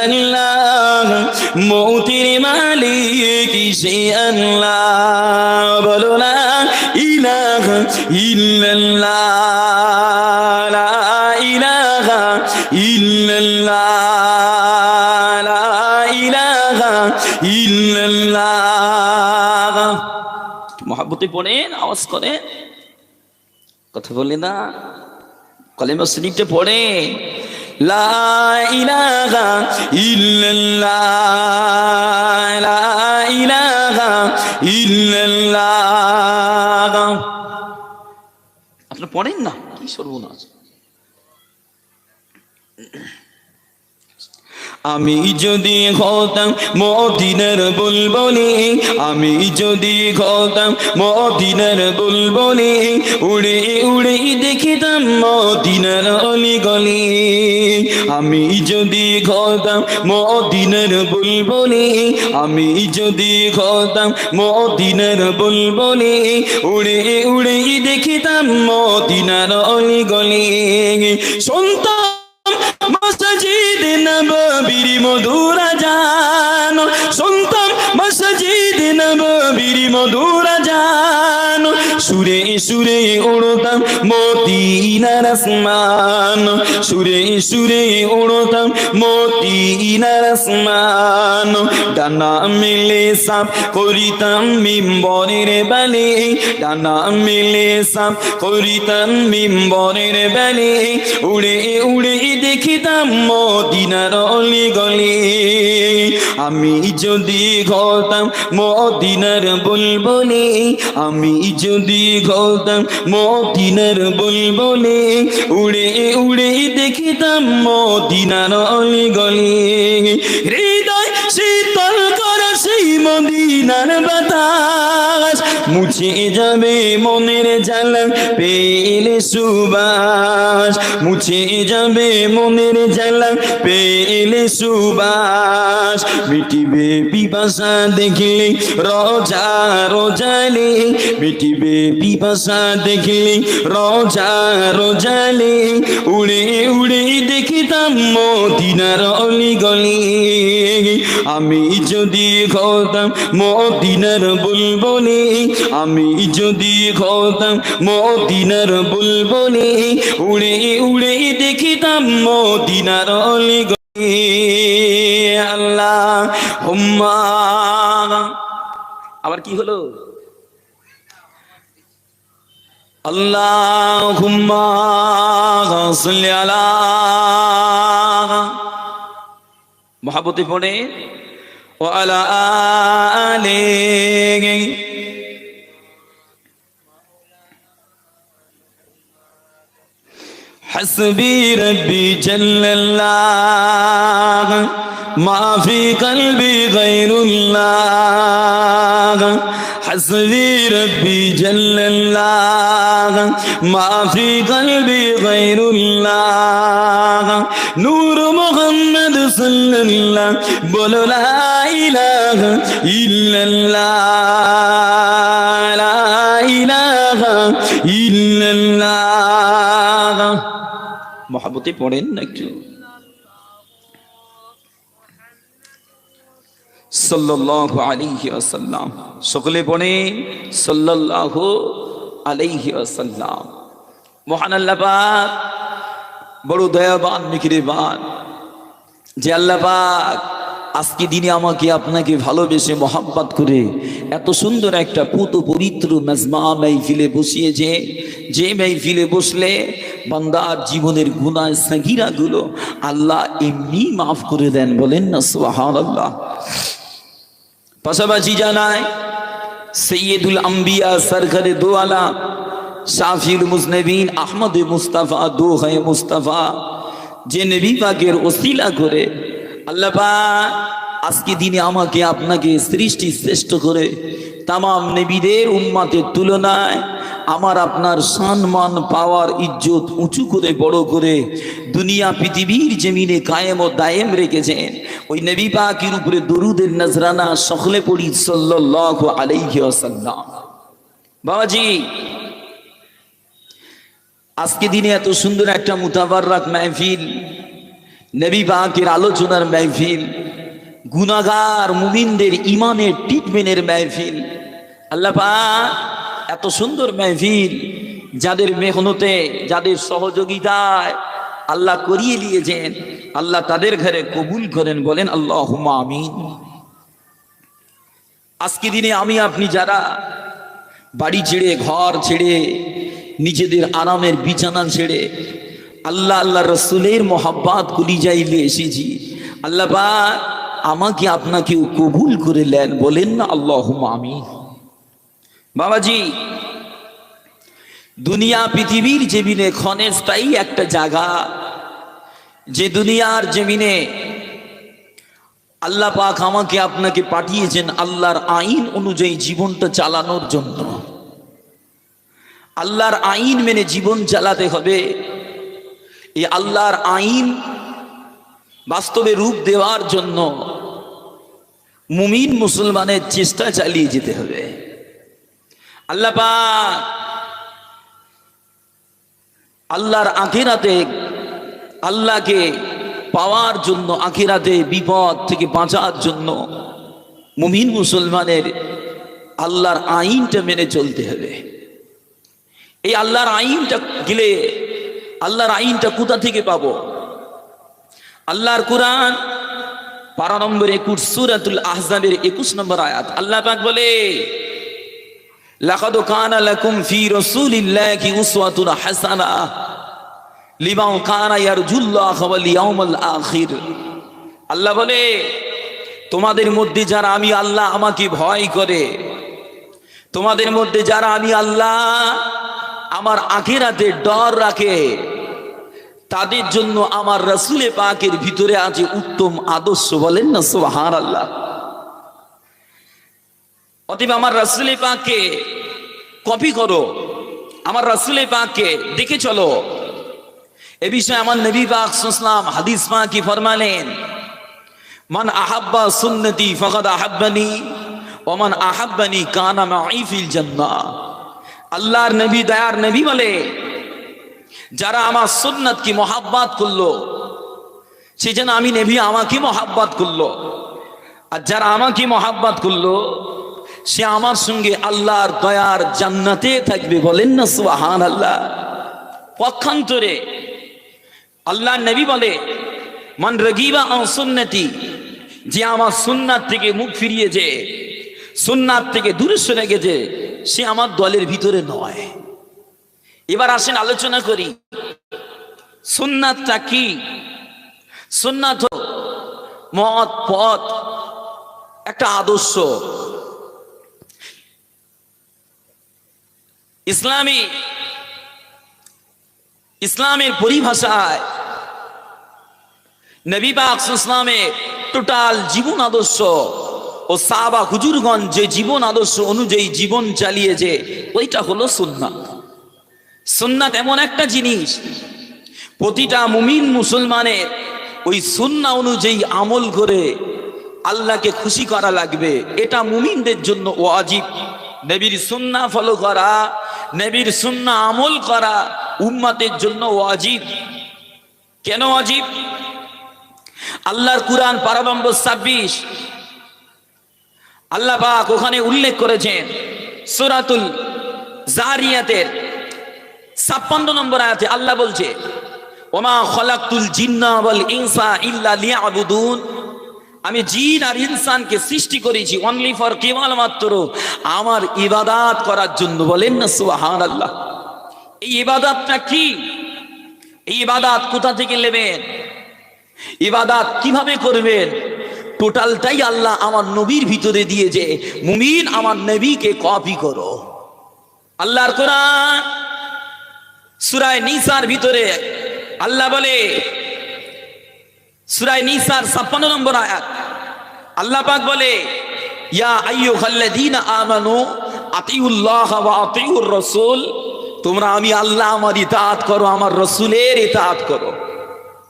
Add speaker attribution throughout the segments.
Speaker 1: আল্লাহ মৌতির মালিক সে আল্লাহ, বলো না ইলাহা ইল্লাল্লাহ, লা ইলাহা ইল্লাল্লাহ, লা ইলাহা ইল্লাল্লাহ। মহব্বতে পড়েন, আওয়াজ করে কথা বলে না, কলেমা শরীফটা পড়ে লা ইলাহা ইল্লাল্লাহ, লা ইলাহা ইল্লাল্লাহ। আপনারা পড়েন না, কি সর্বনাশ। আমি যদি হতাম মদিনার বুলবুলি, আমি যদি হতাম মদিনার বুলবুলি, উড়ে উড়ে দেখিতাম মদিনার অলিগলি। আমি যদি হতাম মদিনার বুলবুলি, আমি যদি হতাম মদিনার বুলবুলি, উড়ে উড়ে দেখিতাম মদিনার অলিগলি। শুনতাম মসজিদ নববীর মধুর আযান, শুনতাম মসজিদ নববীর মধুর আযান, সুরে সুরে উড়তাম মদিনার আসমান, সুরে সুরে উড়তাম মদিনার আসমান। ডানা মেলে সাফ করিতাম মিম্বরের বালি, ডানা মেলে সাফ করিতাম মিম্বরের বালি, উড়ে উড়ে দেখিতাম মদিনার অলিগলি। আমি যদি হতাম মদিনার বুলবুলি, আমি যদি হতাম মদিনার বুলবুলি, উড়ে উড়ে দেখিতাম মদিনার অলিগলি। হৃদয় শীতল করে সেই মদিনার বাতাস, মুছে যাবে মনের জ্বালা পেলে সুবাস, মুছে যাবে মনের জ্বালা পেলে সুবাস। মিটিবে পিপাসা দেখলে রোজা রোজালি, মিটিবে পিপাসা দেখলে রোজা রোজালি, উড়ে উড়ে দেখিতাম মদিনার অলিগলি। আমি যদি হতাম মদিনার বুলবুলি, আমি যদি হতাম মদিনার বুলবুলি, উড়ে উড়ে দেখিতাম মদিনার অলিগলি। আল্লাহুম্মা, আবার কি হলো? আল্লাহুম্মা সাল্লি আলা, মহব্বতে পড়ে ও আলা আলিহি। حسبي ربي جل الله، ما في قلبي غير الله، حسبي ربي جل الله، ما في قلبي غير الله، نور محمد صلى الله، بولو لا إله إلا الله، لا إله إلا الله। মহব্বতে পড়েন না একটু সাল্লাল্লাহু আলাইহি ওয়াসাল্লাম, সকলে পড়েন সাল্লাল্লাহু আলাইহি ওয়াসাল্লাম। মহান আল্লাহ পাক বড় দয়াবান মেহেরবান, যে আল্লাহ পাক আজকে দিনে আমাকে আপনাকে ভালোবেসে মহব্বত করে এত সুন্দর একটা পুত পবিত্র মাজমা মাহফিলে বসিয়েছে, যে মাহফিলে বসলে বান্দার জীবনের গুনাহ সাগীরা গুলো আল্লাহ এমনি মাফ করে দেন, বলেন না সুবহানাল্লাহ। পাশাপাশি জানায় সৈয়দুল আম্বিয়া সরকারে দো আলাম শাফিউল মুজনবিন আহমদ মুস্তাফা দোহে মুস্তাফা, যে নবী পাকের ওসিলা করে আল্লাহ পাক আজকে দিনে আমাকে আপনাকে সৃষ্টি শ্রেষ্ঠ করে তামাম নবীদের উম্মতের তুলনায় আমার আপনার সম্মান পাওয়ার ইজ্জত উঁচু করে বড় করে দুনিয়া পৃথিবীর জমিনে কায়েম ও দায়েম রেখেছেন। ওই নবী পাকের উপরে দরুদের নজরানা সকলে পড়ি সাল্লাল্লাহু আলাইহি ওয়াসাল্লাম। বাবাজি, আজকে দিনে এত সুন্দর একটা মুতাবাররাক মাহফিল, নবী পাকের আলোচনার মাহফিল, গুনাহগার মুমিনদের ইমানের ট্রিটমেন্টের মাহফিল। আল্লাহ পাক এত সুন্দর মাহফিল, যাদের মেহনতে, যাদের সহযোগিতায় আল্লাহ করিয়ে দিয়েছেন, আল্লাহ তাদের ঘরে কবুল করেন, বলেন আল্লাহুম্মা আমিন। আজকে দিনে আমি আপনি যারা বাড়ি ছেড়ে, ঘর ছেড়ে, নিজেদের আরামের বিছানা ছেড়ে আল্লাহ আল্লাহ রসুলের মোহাব্বত কলিজায় নিয়ে এসেছি, আল্লাহ পাক আমাকে আপনাকেও কবুল করে নেন, বলেন না আল্লাহুম্মা আমিন। বাবাজি, দুনিয়া পৃথিবীর জমিনে ক্ষণস্থায়ী একটা জায়গা, যে দুনিয়ার জমিনে আল্লাহ পাক আমাকে আপনাকে পাঠিয়েছেন আল্লাহর আইন অনুযায়ী জীবনটা চালানোর জন্য। আল্লাহর আইন মেনে জীবন চালাতে হবে। এই আল্লাহর আইন বাস্তবে রূপ দেওয়ার জন্য মুমিন মুসলমানের চেষ্টা চালিয়ে যেতে হবে। আল্লাহ পাক আল্লাহর আখিরাতে আল্লাহকে পাওয়ার জন্য, আখিরাতে বিপদ থেকে বাঁচার জন্য মুমিন মুসলমানের আল্লাহর আইনটা মেনে চলতে হবে। এই আল্লাহর আইনটা গেলে, আল্লাহর আইনটা কোথা থেকে পাবো? আল্লাহর কোরআন পারা নম্বর 21 সূরাতুল আহজাবের 21 নম্বর আয়াত, আল্লাহ পাক বলে, লাকাদ কানা লাকুম ফি রাসূলিল্লাহি উসওয়াতুন হাসানাহ লিমান কানা ইয়ারজুল্লাহ ওয়াল ইয়াউমাল আখির। আল্লাহ বলে, তোমাদের মধ্যে যারা আমি আল্লাহ আমাকে ভয় করে, তোমাদের মধ্যে যারা আমি আল্লাহ আমার আখিরাতে ডর রাখে, তাদের জন্য আমার রাসূলে পাকের ভিতরে আছে উত্তম আদর্শ, বলেন না সুবহানাল্লাহ। অতএব আমার রাসূলে পাককে কপি করো, আমার রাসূলে পাককে দেখে চলো। এ বিষয়ে আমার নবী পাক সাল্লাল্লাহু আলাইহি ওয়াসাল্লাম হাদিস পাকে ফরমালেন, মান আহাব্বা সুন্নতি ফাকাদ আহাব্বানি ওয়া মান আহাব্বানি কানা মাই ফিল জান্নাহ। আল্লাহর নবী, দয়ার নবী বলে, যারা আমার সুন্নাতকে মহাব্বত করলো, সে যেন আমি নবী আমাকে মহাব্বত করলো, আর যারা আমাকে মহাব্বত করলো সে আমার সঙ্গে আল্লাহর দয়ার জান্নাতে থাকবে, বলেন না সুবহানাল্লাহ। পক্ষান্তরে আল্লাহর নবী বলে, মান রাগিবা আন সুন্নতি, যে আমার সুন্নাত থেকে মুখ ফিরিয়েছে, সুন্নাত থেকে দূরে সরে গেছে, সে আমার দলের ভিতরে নয়। এবার আসেন আলোচনা করি, সুন্নাতটা কি? সুন্নাত মত, পথ, একটা আদর্শ। ইসলামের পরিভাষায় নবী পাক সাল্লাল্লাহু আলাইহি ওয়াসাল্লামের টোটাল জীবন আদর্শ ও সাহাবা হুজুরগণ যে জীবন আদর্শ অনুযায়ী জীবন চালিয়েছে, ওইটা হলো সুন্নাত। সুন্নাত এমন একটা জিনিস, প্রতিটা মুমিন মুসলমানের ওই সুন্নাহ অনুযায়ী আমল করে আল্লাহকে খুশি করা লাগবে। এটা মুমিনদের জন্য ওয়াজিব। নবীর সুন্নাহ ফলো করা, নবীর সুন্নাহ আমল করা উম্মতের জন্য ওয়াজিব। কেন ওয়াজিব? আল্লাহর কুরআন পারা নম্বর 26 আল্লাহ পাক ওখানে উল্লেখ করেছেন, সূরাতুল জারিয়াতের 56 নম্বর আয়াতে আল্লাহ বলছে, ওমা খলাকতুল জিন্না ওয়াল ইনসা ইল্লা লিয়াবুদুন, আমি জিন আর ইনসানকে সৃষ্টি করেছি অনলি ফর, কেবলমাত্র আমার ইবাদত করার জন্য, বলেন না সুবহানাল্লাহ। এই ইবাদতটা কি? এই ইবাদত কোথা থেকে নেবেন? ইবাদত কিভাবে করবেন? টোটালটাই আল্লাহ আমার নবীর ভিতরে দিয়েছে। মুমিন আমার নবীকে কপি করো। আল্লাহর কোরআন সূরা নিসার ভিতরে আল্লাহ বলে, সূরা নিসার 56 নম্বর আয়াত আল্লাহ পাক বলে, ইয়া আইয়ুহাল্লাযীনা আমানু আতিউল্লাহ ওয়া আতিউর রাসূল, তোমরা আমি আল্লাহ আমার ইতাআত করো, আমার রাসূলের ইতাআত করো।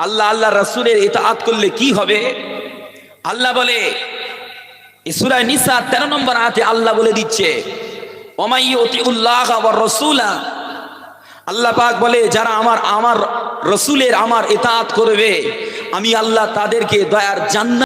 Speaker 1: আল্লাহ আল্লাহ রাসূলের ইতাআত করলে কি হবে? আল্লাহ বলে, এই সূরা নিসা 13 নম্বর আয়াতে আল্লাহ বলে দিচ্ছে, ওমাই ইউতিউল্লাহ ওয়া রাসূলা, আল্লাহ পাক বলে, যারা আমার রাসূলের আমার ইতাআত করবে, আমি আল্লাহ তাদেরকে দয়ার জান্নাত